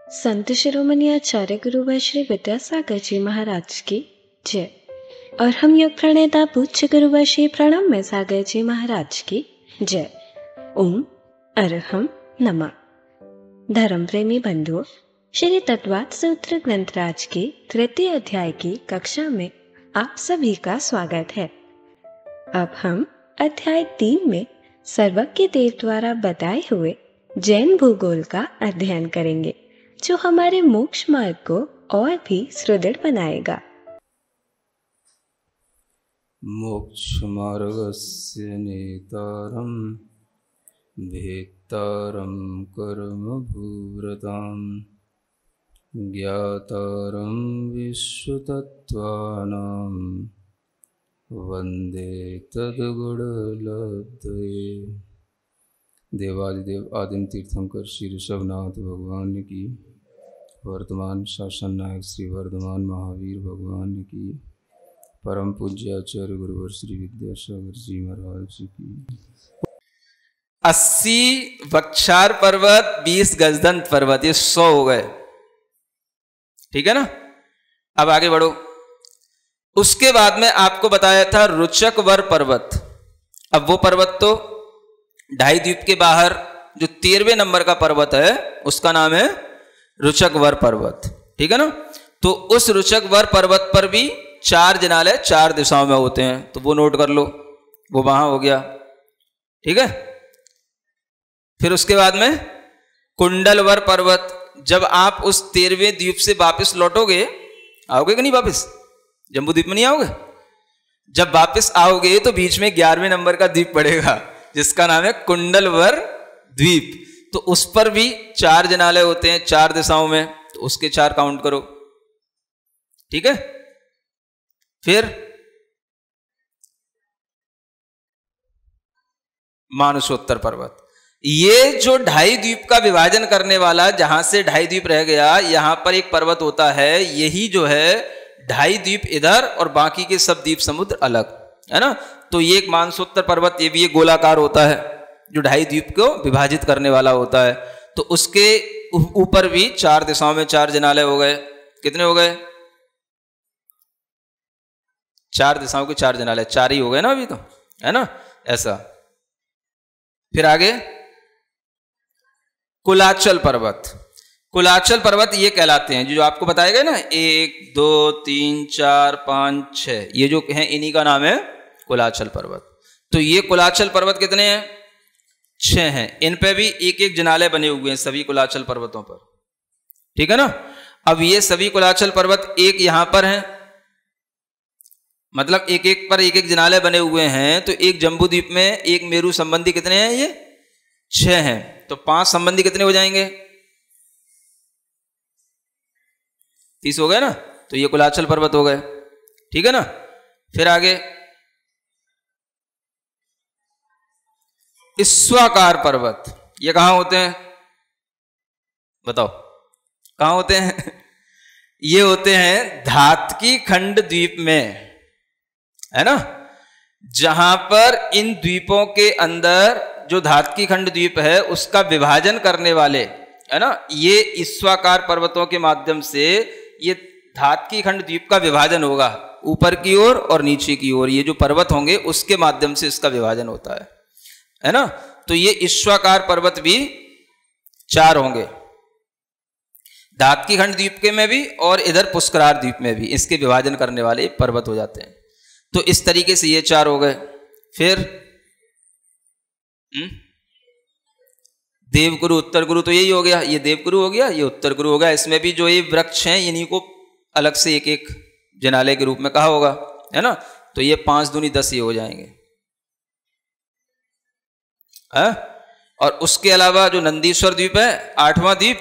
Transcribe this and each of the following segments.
संत शिरोमणि आचार्य गुरुवर श्री विद्यासागर जी महाराज की जय। और हम योग प्रणेता पूज्य गुरुवर श्री प्रणम्य सागर जी महाराज की जय। ओम अरहम नमः। धर्म प्रेमी बंधुओं, श्री तत्वाद सूत्र ग्रंथराज की तृतीय अध्याय की कक्षा में आप सभी का स्वागत है। अब हम अध्याय 3 में सर्वज्ञ देव द्वारा बताए हुए जैन भूगोल का अध्ययन करेंगे, जो हमारे मोक्ष मार्ग को और भी सुदृढ़ बनाएगा। मोक्ष मार्गस्य नेतारं भेत्तारं कर्मभूरतां ज्ञातारं विश्वतत्त्वानां वन्दे तद्गुणलब्धये। देवादिदेव आदिम तीर्थंकर श्री ऋषभनाथ भगवान की, वर्तमान शासन नायक श्री वर्धमान महावीर भगवान की, परम पूज्य आचार्य गुरुवर श्री विद्यासागर जी महाराज की। 80 वक्षार पर्वत, 20 गजदंत पर्वत, ये 100 हो गए। ठीक है ना। अब आगे बढ़ो। उसके बाद में आपको बताया था रुचक वर पर्वत। अब वो पर्वत तो ढाई द्वीप के बाहर जो 13वें नंबर का पर्वत है उसका नाम है रुचक वर पर्वत। ठीक है ना। तो उस रुचक वर पर्वत पर भी 4 जिनालय 4 दिशाओं में होते हैं, तो वो नोट कर लो, वो वहां हो गया। ठीक है। फिर उसके बाद में कुंडलवर पर्वत। जब आप उस 13वें द्वीप से वापस लौटोगे, आओगे कि नहीं वापस, जम्बू द्वीप में नहीं आओगे, जब वापस आओगे तो बीच में 11वें नंबर का द्वीप पड़ेगा जिसका नाम है कुंडलवर द्वीप। तो उस पर भी 4 जिनालय होते हैं 4 दिशाओं में, तो उसके 4 काउंट करो। ठीक है। फिर मानसोत्तर पर्वत, ये जो ढाई द्वीप का विभाजन करने वाला, जहां से ढाई द्वीप रह गया, यहां पर एक पर्वत होता है, यही जो है ढाई द्वीप इधर और बाकी के सब द्वीप समुद्र अलग है ना। तो ये एक मानसोत्तर पर्वत, ये भी एक गोलाकार होता है जो ढाई द्वीप को विभाजित करने वाला होता है। तो उसके ऊपर भी 4 दिशाओं में 4 जिनालय हो गए। कितने हो गए? 4 दिशाओं के 4 जिनालय, 4 ही हो गए ना अभी तो, है ना, ऐसा। फिर आगे कुलाचल पर्वत। कुलाचल पर्वत ये कहलाते हैं जो आपको बताए गए ना, 1 2 3 4 5 6, ये जो हैं इन्हीं का नाम है कुलाचल पर्वत। तो ये कुलाचल पर्वत कितने हैं? 6 हैं। इन पे भी एक एक जिनालय बने हुए हैं सभी कुलाचल पर्वतों पर। ठीक है ना। अब ये सभी कुलाचल पर्वत एक यहां पर हैं, मतलब एक एक पर एक एक जिनालय बने हुए हैं। तो एक जम्बू द्वीप में एक मेरू संबंधी कितने हैं? ये 6 हैं। तो 5 संबंधी कितने हो जाएंगे? 30 हो गए ना। तो ये कुलाचल पर्वत हो गए। ठीक है ना। फिर आगे ईश्वाकार पर्वत, ये कहां होते हैं बताओ, कहां होते हैं? ये होते हैं धातकी खंड द्वीप में, है ना। जहां पर इन द्वीपों के अंदर जो धातकी खंड द्वीप है उसका विभाजन करने वाले, है ना, ये ईश्वाकार पर्वतों के माध्यम से ये धातकी खंड द्वीप का विभाजन होगा, ऊपर की ओर और नीचे की ओर। ये जो पर्वत होंगे उसके माध्यम से इसका विभाजन होता है ना। तो ये ईश्वाकार पर्वत भी 4 होंगे, धातकी खंड द्वीप के में भी और इधर पुष्करार द्वीप में भी इसके विभाजन करने वाले पर्वत हो जाते हैं। तो इस तरीके से ये 4 हो गए। फिर देवगुरु उत्तर गुरु, तो यही हो गया, ये देवगुरु हो गया, ये उत्तर गुरु हो गया। इसमें भी जो ये वृक्ष हैं इन्हीं को अलग से एक एक जिनालय के रूप में कहा होगा, है ना। तो ये 5 दूनी 10 ये हो जाएंगे, है? और उसके अलावा जो नंदीश्वर द्वीप है 8वां द्वीप,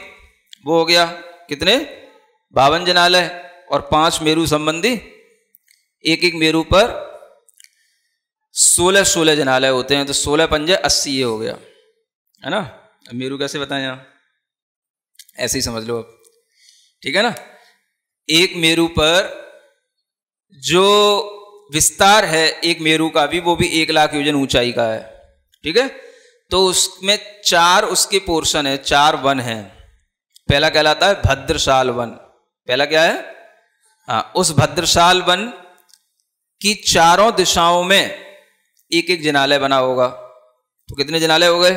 वो हो गया कितने? 52 जिनालय और 5 मेरू संबंधी, एक एक मेरू पर 16 जिनालय होते हैं। तो 16 पंजे 80 ये हो गया, है ना। मेरू कैसे बताएं यहां, ऐसे ही समझ लो अब। ठीक है ना। एक मेरू पर जो विस्तार है एक मेरू का भी, वो भी 1 लाख योजन ऊंचाई का है। ठीक है। तो उसमें 4 उसके पोर्शन है, 4 वन हैं, पहला कहलाता है भद्रशाल वन। पहला क्या है? हाँ, उस भद्रशाल वन की चारों दिशाओं में एक एक जिनालय बना होगा। तो कितने जिनालय हो गए?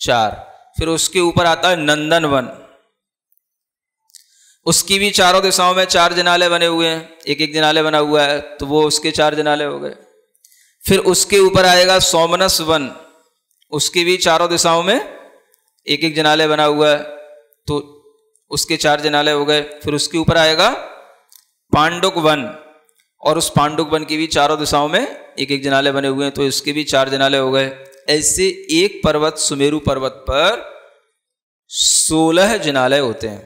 4। फिर उसके ऊपर आता है नंदन वन, उसकी भी चारों दिशाओं में 4 जिनालय बने हुए हैं, एक एक जिनालय बना हुआ है, तो वो उसके 4 जिनालय हो गए। फिर उसके ऊपर आएगा सोमनस वन, उसकी भी चारों दिशाओं में एक एक जिनालय बना हुआ है, तो उसके 4 जिनालय हो गए। फिर उसके ऊपर आएगा पांडुक वन, और उस पांडुक वन की भी चारों दिशाओं में एक एक जिनालय बने हुए हैं, तो इसके भी 4 जिनालय हो गए। ऐसे एक पर्वत सुमेरु पर्वत पर 16 जिनालय होते हैं,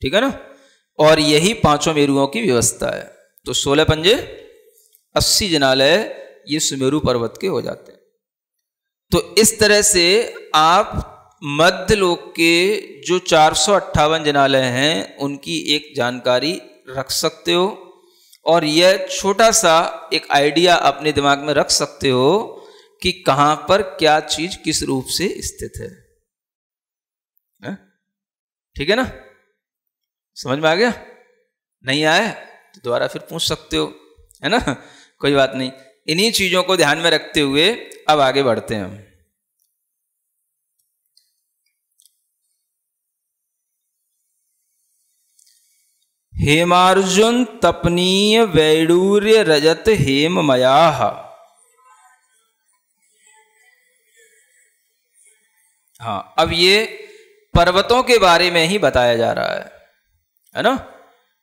ठीक है ना। और यही 5 मेरुओं की व्यवस्था है। तो 16 पंजे 80 जिनालय ये सुमेरु पर्वत के हो जाते हैं। तो इस तरह से आप मध्यलोक के जो 458 जिनालय हैं उनकी एक जानकारी रख सकते हो, और यह छोटा सा एक आइडिया अपने दिमाग में रख सकते हो कि कहां पर क्या चीज किस रूप से स्थित है। ठीक है ना, समझ में आ गया? नहीं आया तो दोबारा फिर पूछ सकते हो, है ना, कोई बात नहीं। इन्हीं चीजों को ध्यान में रखते हुए अब आगे बढ़ते हैं हम। हेमार्जुन तपनीय वैडूर्य रजत हेममयाः। हाँ, अब ये पर्वतों के बारे में ही बताया जा रहा है ना।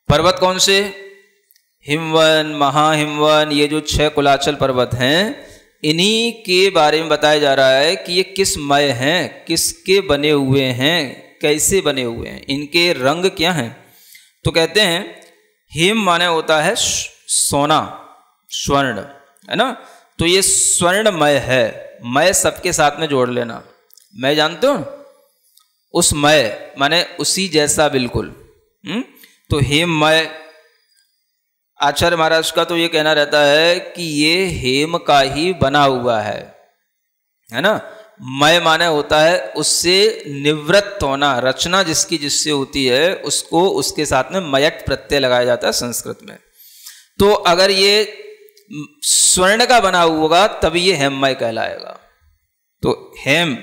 पर्वत कौन से? हिमवन, महाहिमवन, ये जो 6 कुलाचल पर्वत हैं, इन्हीं के बारे में बताया जा रहा है कि ये किस मय हैं, किसके बने हुए हैं, कैसे बने हुए हैं, इनके रंग क्या हैं। तो कहते हैं हेम माने होता है सोना, स्वर्ण, है ना। तो ये स्वर्णमय है। मय सबके साथ में जोड़ लेना। मैं जानते हो उस मय माने उसी जैसा बिल्कुल। तो हेममय। आचार्य महाराज का तो ये कहना रहता है कि ये हेम का ही बना हुआ है ना। मय माने होता है उससे निवृत्त होना, रचना जिसकी जिससे होती है उसको उसके साथ में मयट प्रत्यय लगाया जाता है संस्कृत में। तो अगर ये स्वर्ण का बना हुआ होगा तभी ये हेममय कहलाएगा। तो हेम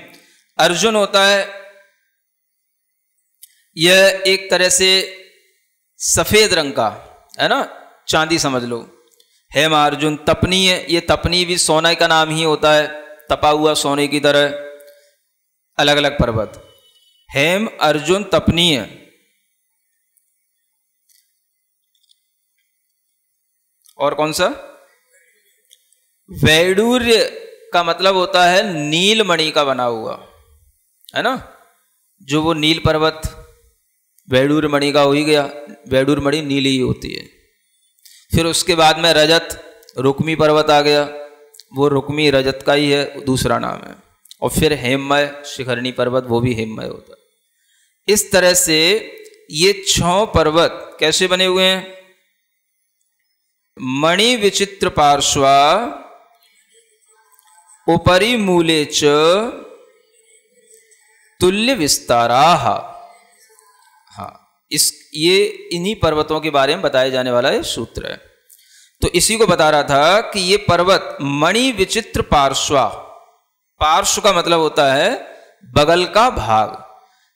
अर्जुन होता है, यह एक तरह से सफेद रंग का है ना, चांदी समझ लो। हेम अर्जुन तपनीय, ये तपनी भी सोने का नाम ही होता है, तपा हुआ सोने की तरह। अलग अलग पर्वत। हेम अर्जुन तपनीय। और कौन सा? वैडूर्य का मतलब होता है नीलमणि का बना हुआ, है ना। जो वो नील पर्वत वैडूर्य मणि का हो ही गया, वैडूर्य मणि नीली ही होती है। फिर उसके बाद में रजत, रुक्मी पर्वत आ गया, वो रुक्मी रजत का ही है, दूसरा नाम है। और फिर हेममय शिखरणी पर्वत, वो भी हेममय होता है। इस तरह से ये 6 पर्वत कैसे बने हुए हैं? मणि विचित्र पार्श्वा उपरि मूले च तुल्य विस्ताराः। हाँ, ये इन्हीं पर्वतों के बारे में बताए जाने वाला ये सूत्र है। तो इसी को बता रहा था कि ये पर्वत मणि विचित्र पार्श्वा, पार्श्व का मतलब होता है बगल का भाग,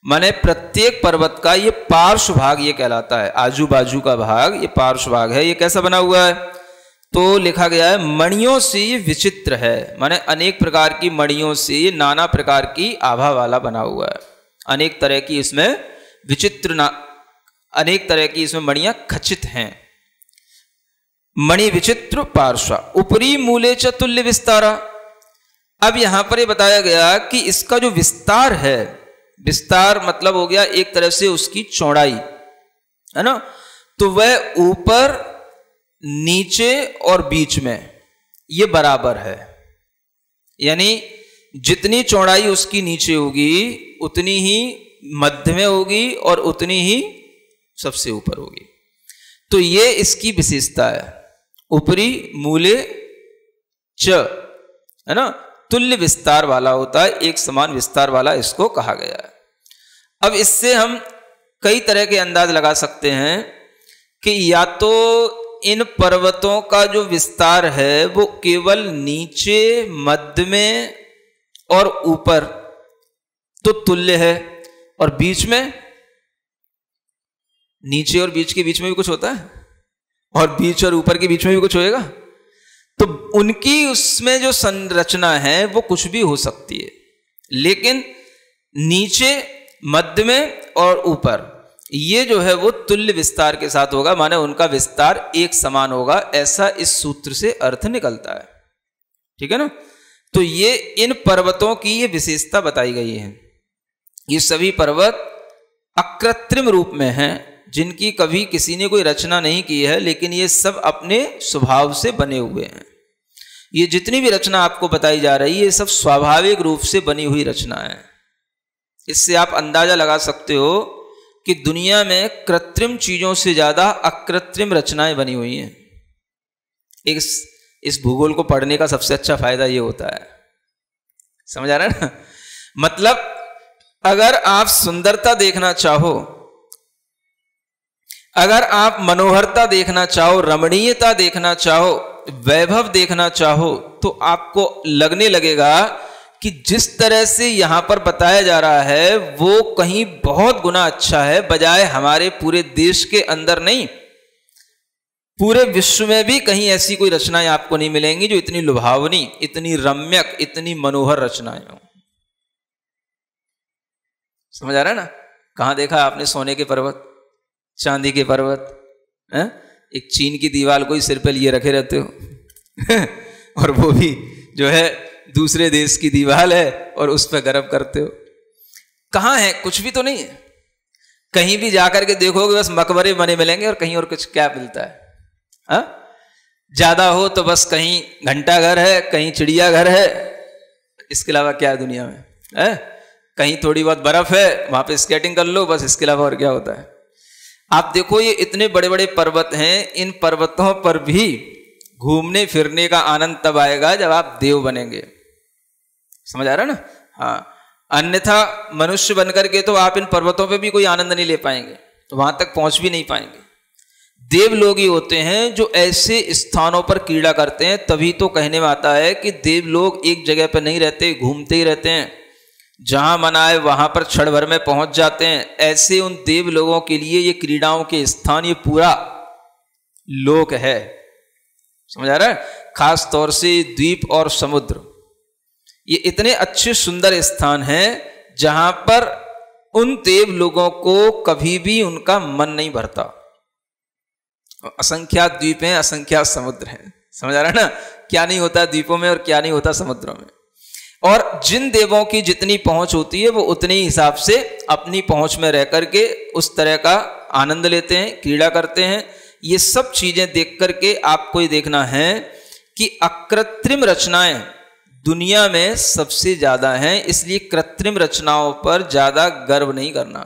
माने प्रत्येक पर्वत का ये पार्श्व भाग ये कहलाता है, आजू बाजू का भाग ये पार्श्व भाग है। ये कैसा बना हुआ है? तो लिखा गया है मणियों से ये विचित्र है, माने अनेक प्रकार की मणियों से ये नाना प्रकार की आभा वाला बना हुआ है। अनेक तरह की इसमें विचित्र अनेक तरह की इसमें मणियां खचित हैं। मणि विचित्र पार्श्व उपरी मूले च तुल्य विस्तारा। अब यहां पर ये बताया गया कि इसका जो विस्तार है, विस्तार मतलब हो गया एक तरह से उसकी चौड़ाई, है ना। तो वह ऊपर, नीचे और बीच में ये बराबर है, यानी जितनी चौड़ाई उसकी नीचे होगी उतनी ही मध्य में होगी और उतनी ही सबसे ऊपर होगी। तो ये इसकी विशेषता है। ऊपरी मूले च, है ना, तुल्य विस्तार वाला होता है, एक समान विस्तार वाला इसको कहा गया है। अब इससे हम कई तरह के अंदाज लगा सकते हैं कि या तो इन पर्वतों का जो विस्तार है वो केवल नीचे, मध्य में और ऊपर तो तुल्य है, और बीच में, नीचे और बीच के बीच में भी कुछ होता है, और बीच और ऊपर के बीच में भी कुछ होएगा। तो उनकी उसमें जो संरचना है वो कुछ भी हो सकती है, लेकिन नीचे, मध्य में और ऊपर ये जो है वो तुल्य विस्तार के साथ होगा, माने उनका विस्तार एक समान होगा, ऐसा इस सूत्र से अर्थ निकलता है। ठीक है ना। तो ये इन पर्वतों की ये विशेषता बताई गई है। ये सभी पर्वत अकृत्रिम रूप में हैं, जिनकी कभी किसी ने कोई रचना नहीं की है, लेकिन ये सब अपने स्वभाव से बने हुए हैं। ये जितनी भी रचना आपको बताई जा रही है ये सब स्वाभाविक रूप से बनी हुई रचना है। इससे आप अंदाजा लगा सकते हो कि दुनिया में कृत्रिम चीजों से ज्यादा अकृत्रिम रचनाएं बनी हुई हैं। इस भूगोल को पढ़ने का सबसे अच्छा फायदा ये होता है, समझ आ रहा है ना। मतलब अगर आप सुंदरता देखना चाहो, अगर आप मनोहरता देखना चाहो, रमणीयता देखना चाहो, वैभव देखना चाहो, तो आपको लगने लगेगा कि जिस तरह से यहां पर बताया जा रहा है वो कहीं बहुत गुना अच्छा है, बजाय हमारे पूरे देश के अंदर नहीं, पूरे विश्व में भी कहीं ऐसी कोई रचनाएं आपको नहीं मिलेंगी जो इतनी लुभावनी, इतनी रम्यक, इतनी मनोहर रचनाएं हो। समझ आ रहा है ना। कहां देखा आपने सोने के पर्वत, चांदी के पर्वत, एक चीन की दीवार को ही सिर पे लिए रखे रहते हो और वो भी जो है दूसरे देश की दीवार है और उस पर गर्व करते हो। कहां है? कुछ भी तो नहीं है। कहीं भी जाकर के देखोगे बस मकबरे बने मिलेंगे, और कहीं और कुछ क्या मिलता है? ज्यादा हो तो बस कहीं घंटा घर है, कहीं चिड़िया घर है, इसके अलावा क्या है दुनिया में? कहीं थोड़ी बहुत बर्फ है, वहां पे स्केटिंग कर लो, बस इसके अलावा और क्या होता है? आप देखो ये इतने बड़े बड़े पर्वत हैं, इन पर्वतों पर भी घूमने फिरने का आनंद तब आएगा जब आप देव बनेंगे। समझ आ रहा है ना। हाँ, अन्यथा मनुष्य बनकर के तो आप इन पर्वतों पे भी कोई आनंद नहीं ले पाएंगे, तो वहां तक पहुंच भी नहीं पाएंगे। देव लोग ही होते हैं जो ऐसे स्थानों पर क्रीड़ा करते हैं, तभी तो कहने में आता है कि देव लोग एक जगह पर नहीं रहते, घूमते ही रहते हैं, जहां मन आए वहां पर क्षण भर में पहुंच जाते हैं। ऐसे उन देव लोगों के लिए ये क्रीड़ाओं के स्थान, ये पूरा लोक है। समझ आ रहा है। खास तौर से द्वीप और समुद्र, ये इतने अच्छे सुंदर स्थान हैं जहां पर उन देव लोगों को कभी भी उनका मन नहीं भरता। असंख्यात द्वीप हैं, असंख्यात समुद्र हैं। समझ आ रहा है ना। क्या नहीं होता द्वीपों में और क्या नहीं होता समुद्रों में। और जिन देवों की जितनी पहुंच होती है वो उतने ही हिसाब से अपनी पहुंच में रह करके उस तरह का आनंद लेते हैं, क्रीड़ा करते हैं। ये सब चीजें देख करके आपको ये देखना है कि अकृत्रिम रचनाएं दुनिया में सबसे ज्यादा हैं, इसलिए कृत्रिम रचनाओं पर ज्यादा गर्व नहीं करना।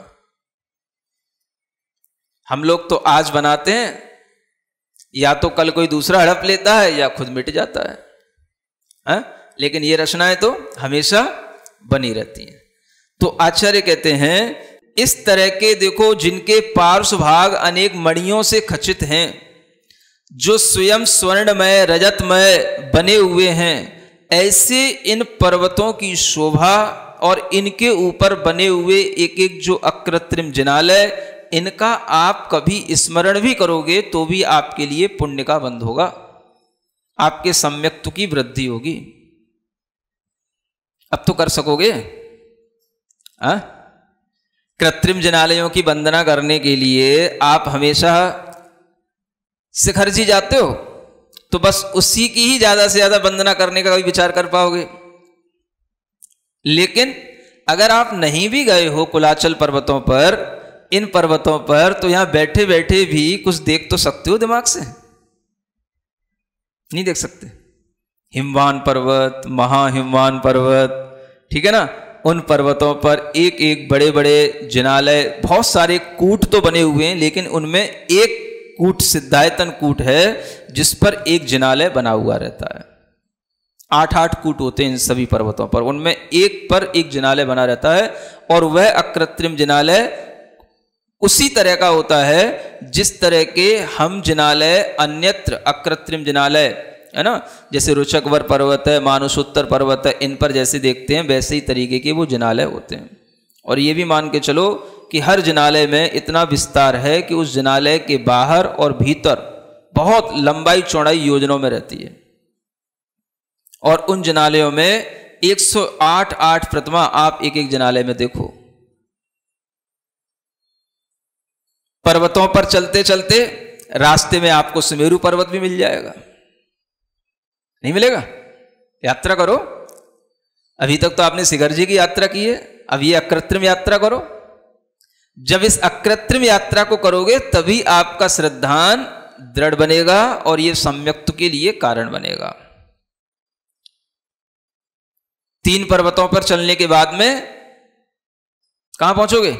हम लोग तो आज बनाते हैं, या तो कल कोई दूसरा हड़प लेता है या खुद मिट जाता है, लेकिन ये रचनाएं तो हमेशा बनी रहती हैं। तो आचार्य कहते हैं इस तरह के देखो जिनके पार्श्व भाग अनेक मणियों से खचित हैं, जो स्वयं स्वर्णमय रजतमय बने हुए हैं, ऐसे इन पर्वतों की शोभा और इनके ऊपर बने हुए एक एक जो अकृत्रिम जिनालय, इनका आप कभी स्मरण भी करोगे तो भी आपके लिए पुण्य का बंध होगा, आपके सम्यक्त्व की वृद्धि होगी। अब तो कर सकोगे। कृत्रिम जिनालयों की वंदना करने के लिए आप हमेशा शिखर जी जाते हो तो बस उसी की ही ज्यादा से ज्यादा वंदना करने का कभी विचार कर पाओगे। लेकिन अगर आप नहीं भी गए हो कुलाचल पर्वतों पर, इन पर्वतों पर, तो यहां बैठे बैठे भी कुछ देख तो सकते हो दिमाग से? नहीं देख सकते। हिमवान पर्वत, महाहिमवान पर्वत, ठीक है ना, उन पर्वतों पर एक एक बड़े बड़े जिनालय, बहुत सारे कूट तो बने हुए हैं, लेकिन उनमें एक कूट सिद्धायतन कूट है जिस पर एक जिनालय बना हुआ रहता है। 8-8 कूट होते हैं इन सभी पर्वतों पर, उनमें एक पर एक जिनालय बना रहता है और वह अकृत्रिम जिनालय उसी तरह का होता है जिस तरह के हम जिनालय अन्यत्र अकृत्रिम जिनालय है ना, जैसे रुचकवर पर्वत है, मानुषोत्तर पर्वत है, इन पर जैसे देखते हैं वैसे ही तरीके के वो जिनालय होते हैं। और ये भी मान के चलो कि हर जिनालय में इतना विस्तार है कि उस जिनालय के बाहर और भीतर बहुत लंबाई चौड़ाई योजनाओं में रहती है। और उन जिनालयों में 108 प्रतिमा आप एक एक जिनालय में देखो। पर्वतों पर चलते चलते रास्ते में आपको सुमेरु पर्वत भी मिल जाएगा, नहीं मिलेगा? यात्रा करो, अभी तक तो आपने शिखर जी की यात्रा की है, अब ये अकृत्रिम यात्रा करो। जब इस अकृत्रिम यात्रा को करोगे तभी आपका श्रद्धान दृढ़ बनेगा और ये सम्यक्त्व के लिए कारण बनेगा। 3 पर्वतों पर चलने के बाद में कहां पहुंचोगे?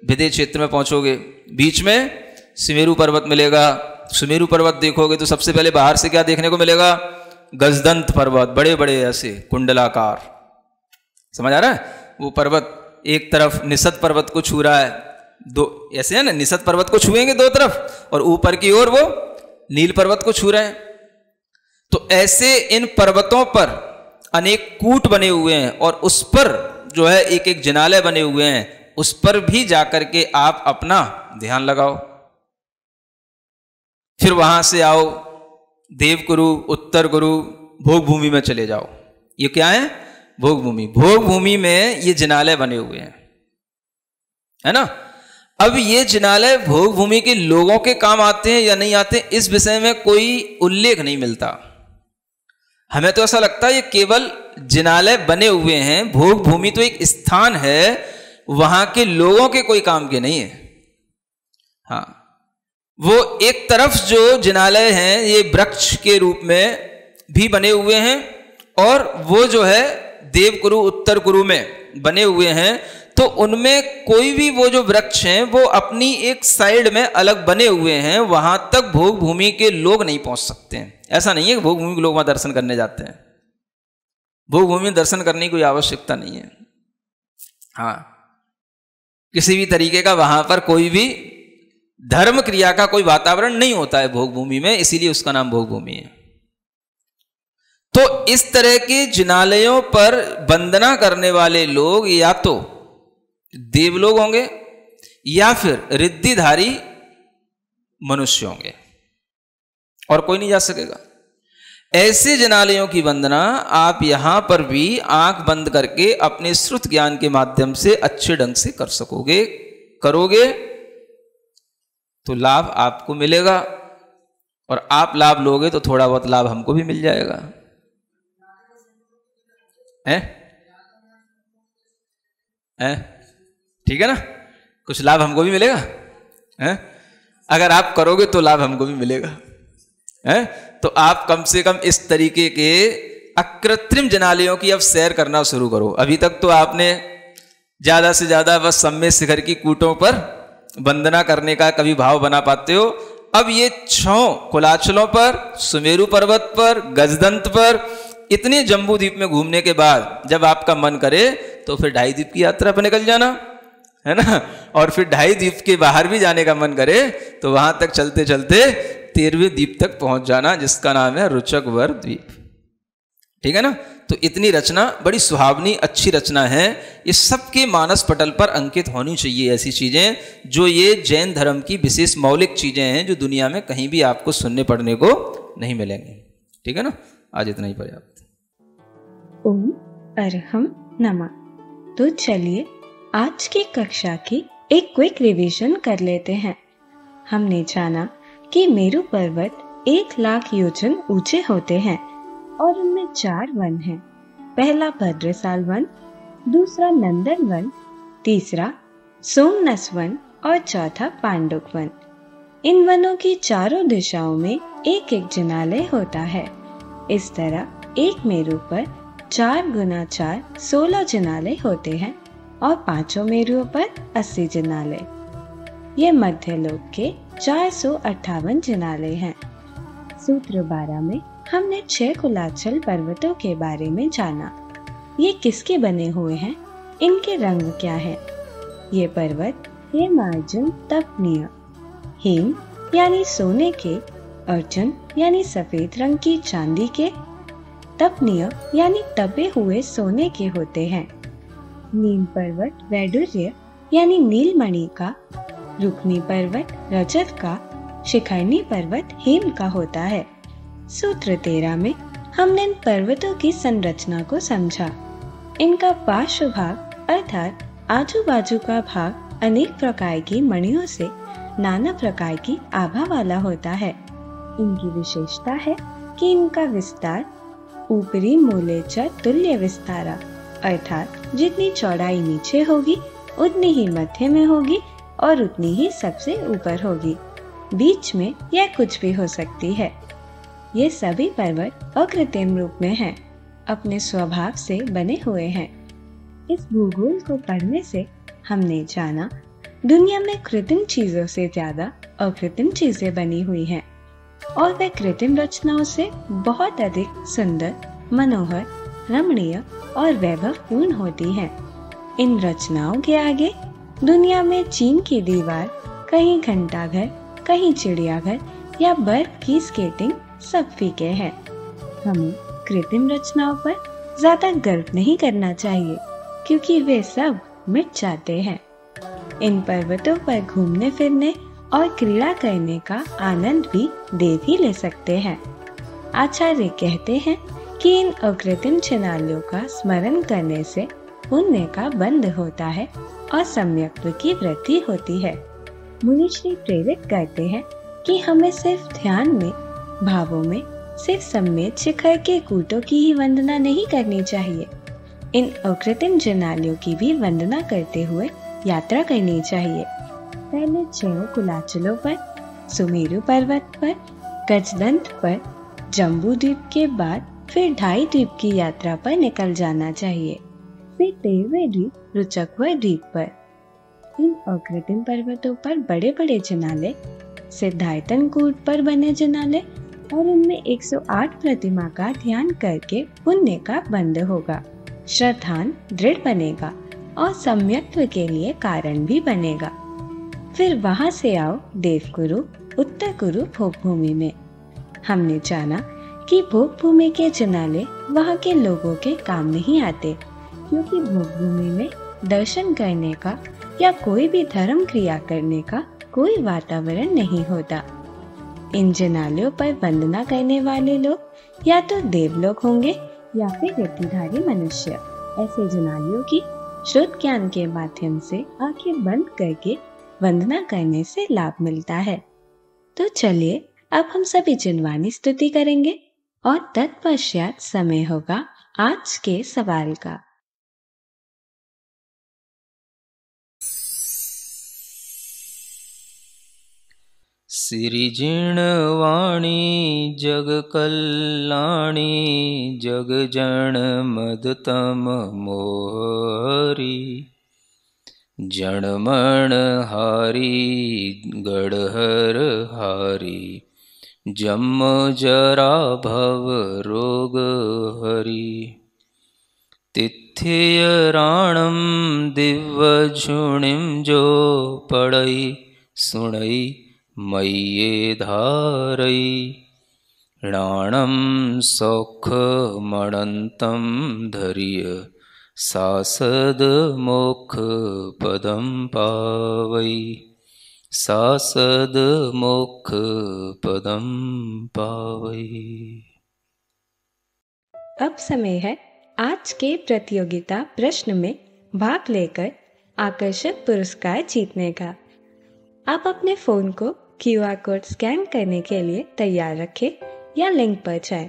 विदेह क्षेत्र में पहुंचोगे। बीच में सुमेरु पर्वत मिलेगा। सुमेरु पर्वत देखोगे तो सबसे पहले बाहर से क्या देखने को मिलेगा? गजदंत पर्वत, बड़े बड़े ऐसे कुंडलाकार, समझ आ रहा है? वो पर्वत एक तरफ निषद पर्वत को छू रहा है, दो ऐसे है ना, निषद पर्वत को छुएंगे 2 तरफ और ऊपर की ओर वो नील पर्वत को छू रहे हैं। तो ऐसे इन पर्वतों पर अनेक कूट बने हुए हैं और उस पर जो है एक एक जिनालय बने हुए हैं, उस पर भी जाकर के आप अपना ध्यान लगाओ। फिर वहां से आओ देवगुरु, उत्तर गुरु, भोग भूमि में चले जाओ। ये क्या है? भोग भूमि। भोग भूमि में ये जिनालय बने हुए हैं, है ना। अब ये जिनालय भोग भूमि के लोगों के काम आते हैं या नहीं आते, इस विषय में कोई उल्लेख नहीं मिलता। हमें तो ऐसा लगता है ये केवल जिनालय बने हुए हैं, भोग भूमि तो एक स्थान है, वहां के लोगों के कोई काम के नहीं है। हाँ, वो एक तरफ जो जिनालय हैं ये वृक्ष के रूप में भी बने हुए हैं और वो जो है देवगुरु उत्तर गुरु में बने हुए हैं। तो उनमें कोई भी वो जो वृक्ष हैं वो अपनी एक साइड में अलग बने हुए हैं, वहां तक भोग भूमि के लोग नहीं पहुंच सकते हैं। ऐसा नहीं है कि भोग भूमि के लोग वहां दर्शन करने जाते हैं, भोग भूमि में दर्शन करने की कोई आवश्यकता नहीं है। हाँ, किसी भी तरीके का वहां पर कोई भी धर्म क्रिया का कोई वातावरण नहीं होता है भोग भूमि में, इसीलिए उसका नाम भोग भूमि है। तो इस तरह के जिनालयों पर वंदना करने वाले लोग या तो देवलोग होंगे या फिर रिद्धिधारी मनुष्य होंगे, और कोई नहीं जा सकेगा। ऐसे जिनालयों की वंदना आप यहां पर भी आंख बंद करके अपने श्रुत ज्ञान के माध्यम से अच्छे ढंग से कर सकोगे। करोगे तो लाभ आपको मिलेगा, और आप लाभ लोगे तो थोड़ा बहुत लाभ हमको भी मिल जाएगा, है? ठीक है ना, कुछ लाभ हमको भी मिलेगा, है? अगर आप करोगे तो लाभ हमको भी मिलेगा, है? तो आप कम से कम इस तरीके के अकृत्रिम जिनालयों की अब सैर करना शुरू करो। अभी तक तो आपने ज्यादा से ज्यादा बस सम्य शिखर की कूटों पर वंदना करने का कभी भाव बना पाते हो। अब ये 6 कुलाचलों पर, सुमेरु पर्वत पर, गजदंत पर, इतने जम्बू द्वीप में घूमने के बाद जब आपका मन करे तो फिर 2.5 द्वीप की यात्रा पर निकल जाना, है ना। और फिर 2.5 द्वीप के बाहर भी जाने का मन करे तो वहां तक चलते चलते 13वें द्वीप तक पहुंच जाना, जिसका नाम है रुचकवर द्वीप। ठीक है ना। तो इतनी रचना बड़ी सुहावनी अच्छी रचना है, ये सबके मानस पटल पर अंकित होनी चाहिए। ऐसी चीजें जो ये जैन धर्म की विशेष मौलिक चीजें हैं, जो दुनिया में कहीं भी आपको सुनने पढ़ने को नहीं मिलेंगी। ठीक है ना। आज इतना ही पर्याप्त। ओम अरहम नमः। तो चलिए आज की कक्षा की एक क्विक रिवीजन कर लेते हैं। हमने जाना कि मेरु पर्वत 1 लाख योजन ऊंचे होते हैं और उनमें 4 वन हैं। पहला भद्रसाल वन, दूसरा नंदन वन, तीसरा सोमनस वन और चौथा पांडुक वन। इन वनों की चारों दिशाओं में एक एक जिनालय होता है। इस तरह एक मेरु पर 4 गुना 4 16 जिनालय होते हैं और 5 मेरुओं पर 80 जिनालय। ये मध्यलोक के 458 जिनालय हैं। सूत्र 12 में हमने 6 कुलाचल पर्वतों के बारे में जाना। ये किसके बने हुए हैं, इनके रंग क्या है? ये पर्वत हेमार्जुन तपनीय, हेम यानी सोने के, अर्जुन यानी सफेद रंग की चांदी के, तपनीय यानी तपे हुए सोने के होते हैं। नील पर्वत वैडूर्य यानी नीलमणि का, रुक्मी पर्वत रजत का, शिखरनी पर्वत हेम का होता है। सूत्र 13 में हमने इन पर्वतों की संरचना को समझा। इनका पार्श्व भाग अर्थात आजू बाजू का भाग अनेक प्रकार की मणियों से नाना प्रकार की आभा वाला होता है। इनकी विशेषता है कि इनका विस्तार ऊपरी मूले च तुल्य विस्तारा, अर्थात जितनी चौड़ाई नीचे होगी उतनी ही मध्य में होगी और उतनी ही सबसे ऊपर होगी। बीच में यह कुछ भी हो सकती है। ये सभी पर्वत अकृत्रिम रूप में हैं, अपने स्वभाव से बने हुए हैं। इस भूगोल को पढ़ने से हमने जाना दुनिया में कृत्रिम चीजों से ज्यादा अकृत्रिम चीजें बनी हुई हैं और वे कृत्रिम रचनाओं से बहुत अधिक सुंदर, मनोहर, रमणीय और वैभवपूर्ण होती हैं। इन रचनाओं के आगे दुनिया में चीन की दीवार, कहीं घंटाघर, कहीं चिड़ियाघर या बर्फ की स्केटिंग सब फीके हैं। हमें कृत्रिम रचनाओं पर ज्यादा गर्व नहीं करना चाहिए क्योंकि वे सब मिट जाते हैं। इन पर्वतों पर घूमने फिरने और क्रीड़ा करने का आनंद भी देव ही ले सकते हैं। आचार्य कहते हैं कि इन अकृत्रिम चिन्हालयों का स्मरण करने से पुण्य का बंध होता है और सम्यक्त्व की वृद्धि होती है। मुनिश्री प्रेरित करते हैं कि हमें सिर्फ ध्यान में, भावों में सिर्फ सम्मेद शिखर के कूटों की ही वंदना नहीं करनी चाहिए, इन अकृत्रिम चिन्हालयों की भी वंदना करते हुए यात्रा करनी चाहिए। पहले 6 कुलाचलों पर, सुमेरु पर्वत पर, गजदंत पर, जम्बू द्वीप के बाद फिर 2.5 द्वीप की यात्रा पर निकल जाना चाहिए। फिर 13वें द्वीप रुचकवर द्वीप पर। इन अकृत्रिम पर्वतों पर बड़े बड़े जिनालय, सिद्धार्थन कूट पर बने जिनालय और उनमें 108 प्रतिमा का ध्यान करके पुण्य का बंध होगा, श्रद्धान दृढ़ बनेगा और सम्यक्त्व के लिए कारण भी बनेगा। फिर वहां से आओ देवकुरु, उत्तर कुरु भोग भूमि में। हमने जाना कि भोग भूमि के जिनालय वहां के लोगों के काम नहीं आते क्योंकि भोग भूमि में दर्शन करने का या कोई भी धर्म क्रिया करने का कोई वातावरण नहीं होता। इन जिनालयों पर वंदना करने वाले लोग या तो देवलोक होंगे या फिर रिद्धिधारी मनुष्य। ऐसे जिनालयों की शुद्ध ज्ञान के माध्यम से आंखें बंद करके वंदना करने से लाभ मिलता है। तो चलिए अब हम सभी जिनवानी स्तुति करेंगे और तत्पश्चात समय होगा आज के सवाल का। सिरिजिणवाणी जग कल्याणी जग जन मदतम मोहरी जनमण हारी गढ़हर हारी जम जरा भव रोग हरि तिथ्य राणम दिव्य झुणिम जो पड़ई सुणई मय्ये धारई राणम सौख मणंतम धर्य सासद मोक्ष पदम पावई सासद मोक्ष पदम पावई। अब समय है आज के प्रतियोगिता प्रश्न में भाग लेकर आकर्षक पुरस्कार जीतने का। आप अपने फोन को QR कोड स्कैन करने के लिए तैयार रखें या लिंक पर जाएं।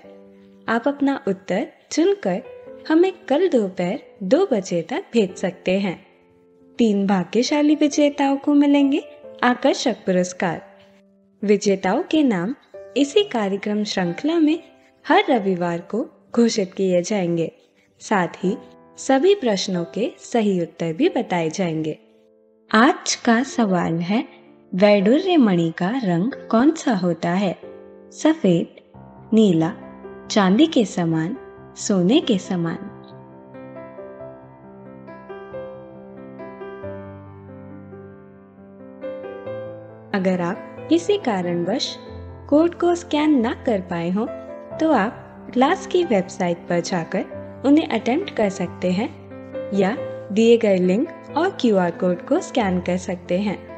आप अपना उत्तर चुनकर हमें कल दोपहर 2 बजे तक भेज सकते हैं। 3 भाग्यशाली विजेताओं को मिलेंगे आकर्षक पुरस्कार। विजेताओं के नाम इसी कार्यक्रम श्रृंखला में हर रविवार को घोषित किए जाएंगे। साथ ही सभी प्रश्नों के सही उत्तर भी बताए जाएंगे। आज का सवाल है, वैडूर्य मणि का रंग कौन सा होता है? सफेद, नीला, चांदी के समान, सोने के समान। अगर आप किसी कारणवश कोड को स्कैन ना कर पाए हो तो आप क्लास की वेबसाइट पर जाकर उन्हें अटेम्प्ट कर सकते हैं या दिए गए लिंक और QR कोड को स्कैन कर सकते हैं।